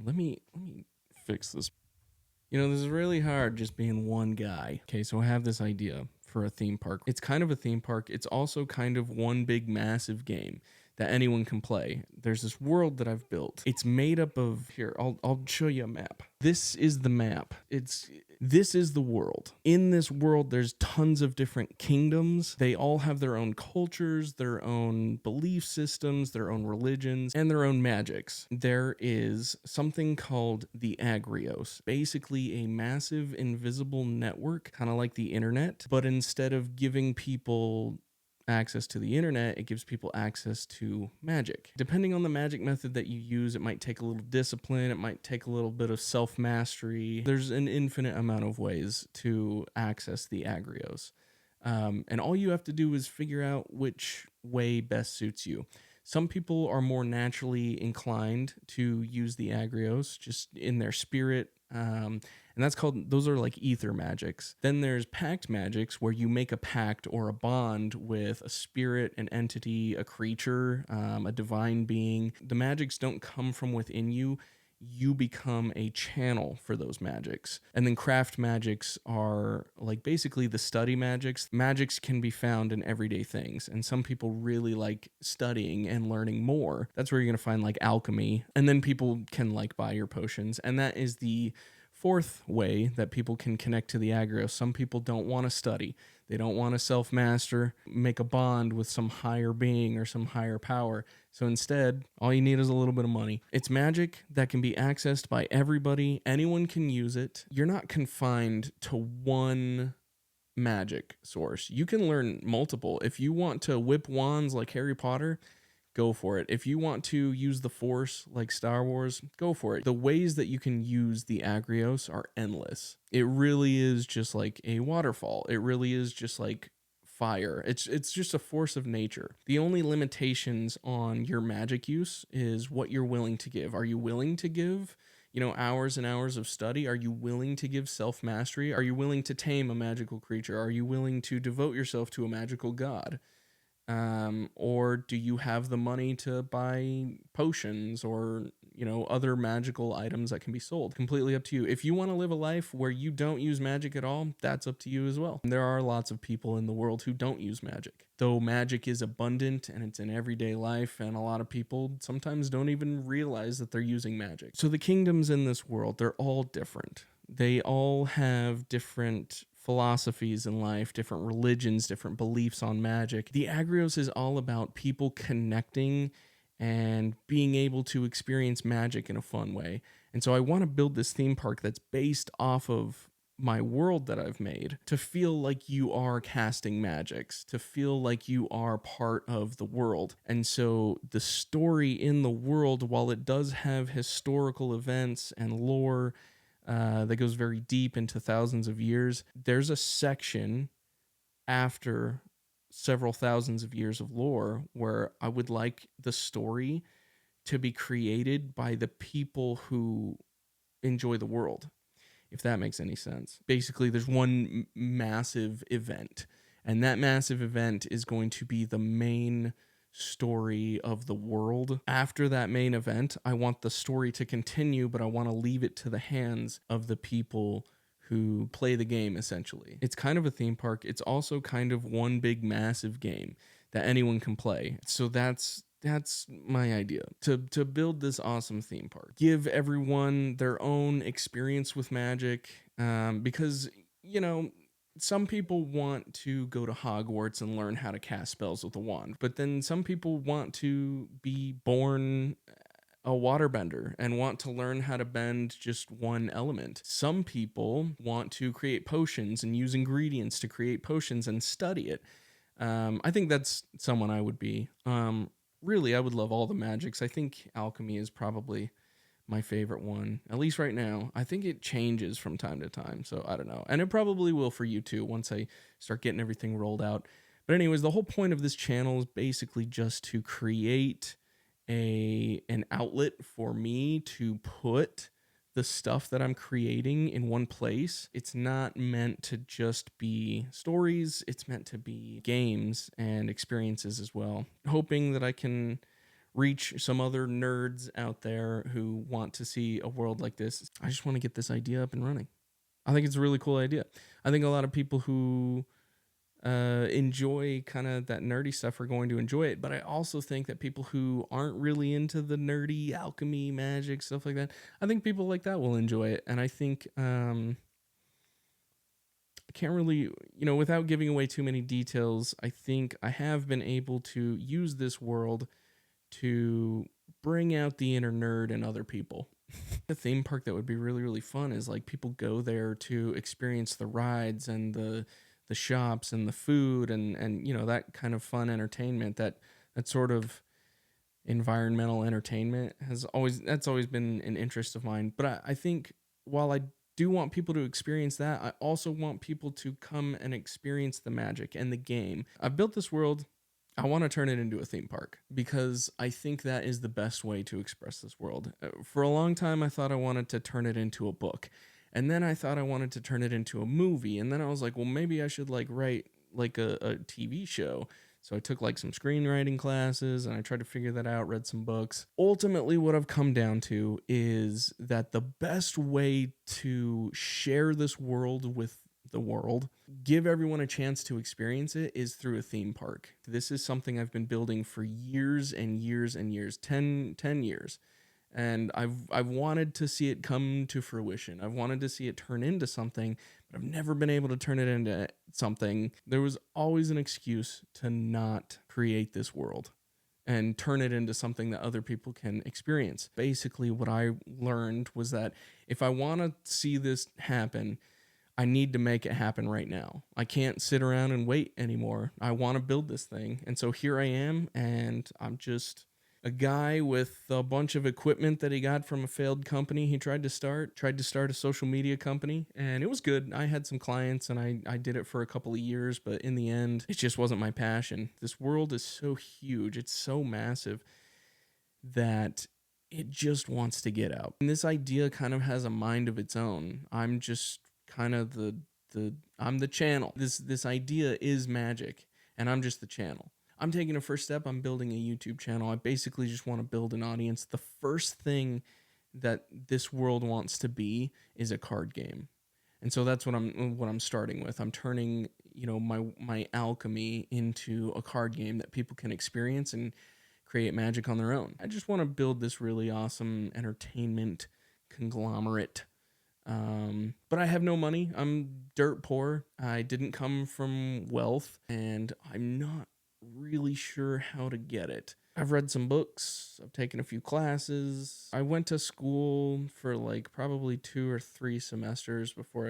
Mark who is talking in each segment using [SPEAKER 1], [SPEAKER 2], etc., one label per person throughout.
[SPEAKER 1] Let me fix this. This is really hard just being one guy. Okay, so I have this idea for a theme park. It's kind of a theme park. It's also kind of one big massive game that anyone can play. There's this world that I've built. It's made up of here, I'll show you a map. This is the map. This is the world. In this world, there's tons of different kingdoms. They all have their own cultures, their own belief systems, their own religions, and their own magics. There is something called the Agrios, basically a massive invisible network, kind of like the internet, but instead of giving people access to the internet, it gives people access to magic. Depending on the magic method that you use, it might take a little discipline, it might take a little bit of self-mastery. There's an infinite amount of ways to access the Agrios. And all you have to do is figure out which way best suits you. Some people are more naturally inclined to use the Agrios just in their spirit. And those are like ether magics. Then there's pact magics where you make a pact or a bond with a spirit, an entity, a creature, a divine being. The magics don't come from within you. You become a channel for those magics. And then craft magics are like basically the study magics. Magics can be found in everyday things. And some people really like studying and learning more. That's where you're going to find like alchemy. And then people can like buy your potions. And that is the fourth way that people can connect to the Agrios. Some people don't want to study. They don't want to self-master, make a bond with some higher being or some higher power. So instead, all you need is a little bit of money. It's magic that can be accessed by everybody. Anyone can use it. You're not confined to one magic source. You can learn multiple. If you want to whip wands like Harry Potter, go for it. If you want to use the Force like Star Wars, go for it. The ways that you can use the Agrios are endless. It really is just like a waterfall. It really is just like fire. It's just a force of nature. The only limitations on your magic use is what you're willing to give. Are you willing to give, hours and hours of study? Are you willing to give self-mastery? Are you willing to tame a magical creature? Are you willing to devote yourself to a magical god? Or do you have the money to buy potions or, other magical items that can be sold? Completely up to you. If you want to live a life where you don't use magic at all, that's up to you as well. There are lots of people in the world who don't use magic. Though magic is abundant and it's in everyday life, and a lot of people sometimes don't even realize that they're using magic. So the kingdoms in this world, they're all different. They all have different philosophies in life, different religions, different beliefs on magic. The Agrios is all about people connecting and being able to experience magic in a fun way. And so I want to build this theme park that's based off of my world that I've made, to feel like you are casting magics, to feel like you are part of the world. And so the story in the world, while it does have historical events and lore that goes very deep into thousands of years, there's a section after several thousands of years of lore where I would like the story to be created by the people who enjoy the world, if that makes any sense. Basically, there's one massive event, and that massive event is going to be the main story of the world. After that main event, I want the story to continue, but I want to leave it to the hands of the people who play the game, essentially. It's kind of a theme park. It's also kind of one big massive game that anyone can play. So that's my idea, to build this awesome theme park. Give everyone their own experience with magic, because, some people want to go to Hogwarts and learn how to cast spells with a wand, but then some people want to be born a waterbender and want to learn how to bend just one element. Some people want to create potions and use ingredients to create potions and study it. I think that's someone I would be. Really, I would love all the magics. I think alchemy is probably my favorite one, at least right now. I think it changes from time to time, so I don't know. And it probably will for you too once I start getting everything rolled out. But anyways, the whole point of this channel is basically just to create an outlet for me to put the stuff that I'm creating in one place. It's not meant to just be stories, it's meant to be games and experiences as well. Hoping that I can reach some other nerds out there who want to see a world like this. I just want to get this idea up and running. I think it's a really cool idea. I think a lot of people who enjoy kind of that nerdy stuff are going to enjoy it, but I also think that people who aren't really into the nerdy alchemy, magic, stuff like that, I think people like that will enjoy it. And I think I can't really, without giving away too many details, I think I have been able to use this world to bring out the inner nerd in other people. A theme park that would be really, really fun is like people go there to experience the rides and the shops and the food and that kind of fun entertainment, that sort of environmental entertainment that's always been an interest of mine. But I think while I do want people to experience that, I also want people to come and experience the magic and the game. I've built this world. I want to turn it into a theme park because I think that is the best way to express this world. For a long time, I thought I wanted to turn it into a book. And then I thought I wanted to turn it into a movie. And then I was like, well, maybe I should like write like a TV show. So I took like some screenwriting classes and I tried to figure that out, read some books. Ultimately, what I've come down to is that the best way to share this world with the world, give everyone a chance to experience it, is through a theme park. This is something I've been building for years and years and years, 10 years. And I've wanted to see it come to fruition. I've wanted to see it turn into something, but I've never been able to turn it into something. There was always an excuse to not create this world and turn it into something that other people can experience. Basically, what I learned was that if I want to see this happen, I need to make it happen right now. I can't sit around and wait anymore. I want to build this thing. And so here I am, and I'm just a guy with a bunch of equipment that he got from a failed company he tried to start a social media company, and it was good. I had some clients and I did it for a couple of years, but in the end, it just wasn't my passion. This world is so huge. It's so massive that it just wants to get out. And this idea kind of has a mind of its own. I'm just kind of I'm the channel. This idea is magic, and I'm just the channel. I'm taking a first step. I'm building a YouTube channel. I basically just want to build an audience. The first thing that this world wants to be is a card game. And so that's what I'm starting with. I'm turning, my alchemy into a card game that people can experience and create magic on their own. I just want to build this really awesome entertainment conglomerate. But I have no money. I'm dirt poor. I didn't come from wealth, and I'm not really sure how to get it. I've read some books. I've taken a few classes. I went to school for like probably 2 or 3 semesters before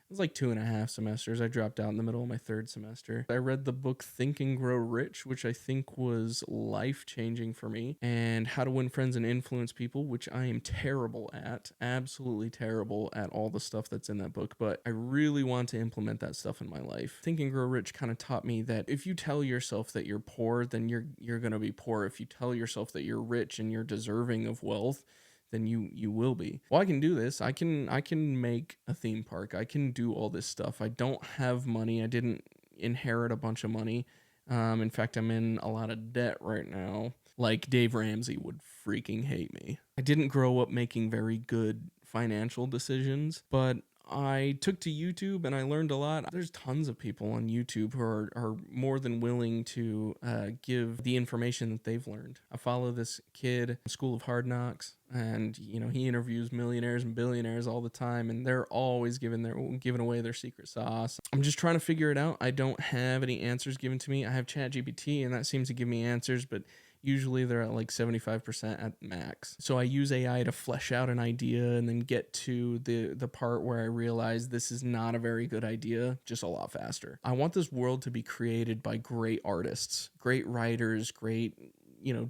[SPEAKER 1] it was like 2.5 semesters. I dropped out in the middle of my 3rd semester. I read the book Think and Grow Rich, which I think was life-changing for me, and How to Win Friends and Influence People, which I am terrible at, absolutely terrible at all the stuff that's in that book, but I really want to implement that stuff in my life. Think and Grow Rich kind of taught me that if you tell yourself that you're poor, then you're going to be poor. If you tell yourself that you're rich and you're deserving of wealth, then you will be. Well, I can do this. I can make a theme park. I can do all this stuff. I don't have money. I didn't inherit a bunch of money. In fact, I'm in a lot of debt right now. Like Dave Ramsey would freaking hate me. I didn't grow up making very good financial decisions, but I took to YouTube and I learned a lot. There's tons of people on YouTube who are more than willing to give the information that they've learned. I follow this kid, School of Hard Knocks, and he interviews millionaires and billionaires all the time, and they're always giving away their secret sauce. I'm just trying to figure it out. I don't have any answers given to me. I have ChatGPT, and that seems to give me answers, but usually they're at like 75% at max. So I use AI to flesh out an idea and then get to the part where I realize this is not a very good idea, just a lot faster. I want this world to be created by great artists, great writers, great,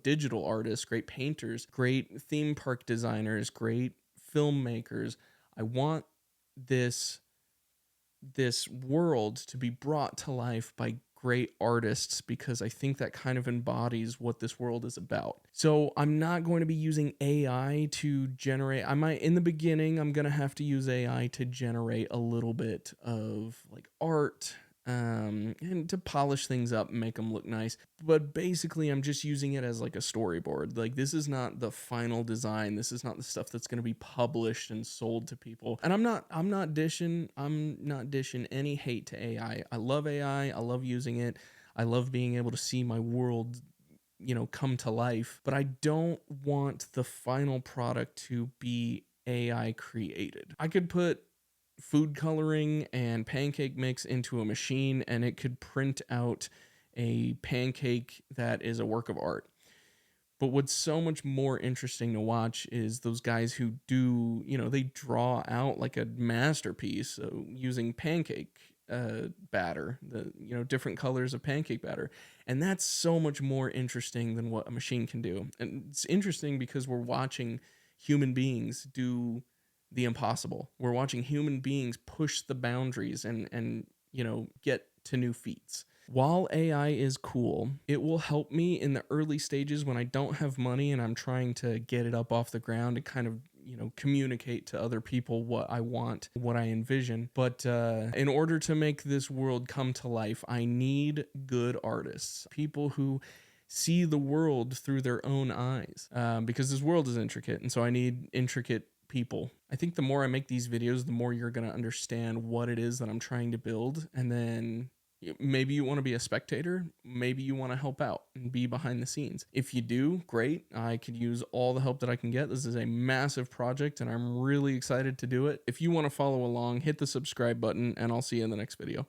[SPEAKER 1] digital artists, great painters, great theme park designers, great filmmakers. I want this world to be brought to life by great artists because I think that kind of embodies what this world is about. So I'm not going to be using AI to generate. In the beginning, I'm going to have to use AI to generate a little bit of like art, and to polish things up and make them look nice. But basically, I'm just using it as like a storyboard. Like, this is not the final design. This is not the stuff that's going to be published and sold to people. And I'm not dishing any hate to AI. I love AI. I love using it. I love being able to see my world, come to life. But I don't want the final product to be AI created. I could put food coloring and pancake mix into a machine and it could print out a pancake that is a work of art. But what's so much more interesting to watch is those guys who do, they draw out like a masterpiece using pancake batter, different colors of pancake batter. And that's so much more interesting than what a machine can do. And it's interesting because we're watching human beings do the impossible. We're watching human beings push the boundaries and get to new feats. While AI is cool, it will help me in the early stages when I don't have money and I'm trying to get it up off the ground and kind of, communicate to other people what I want, what I envision. But in order to make this world come to life, I need good artists, people who see the world through their own eyes, because this world is intricate. And so I need intricate people. I think the more I make these videos, the more you're going to understand what it is that I'm trying to build. And then maybe you want to be a spectator. Maybe you want to help out and be behind the scenes. If you do, great. I could use all the help that I can get. This is a massive project and I'm really excited to do it. If you want to follow along, hit the subscribe button and I'll see you in the next video.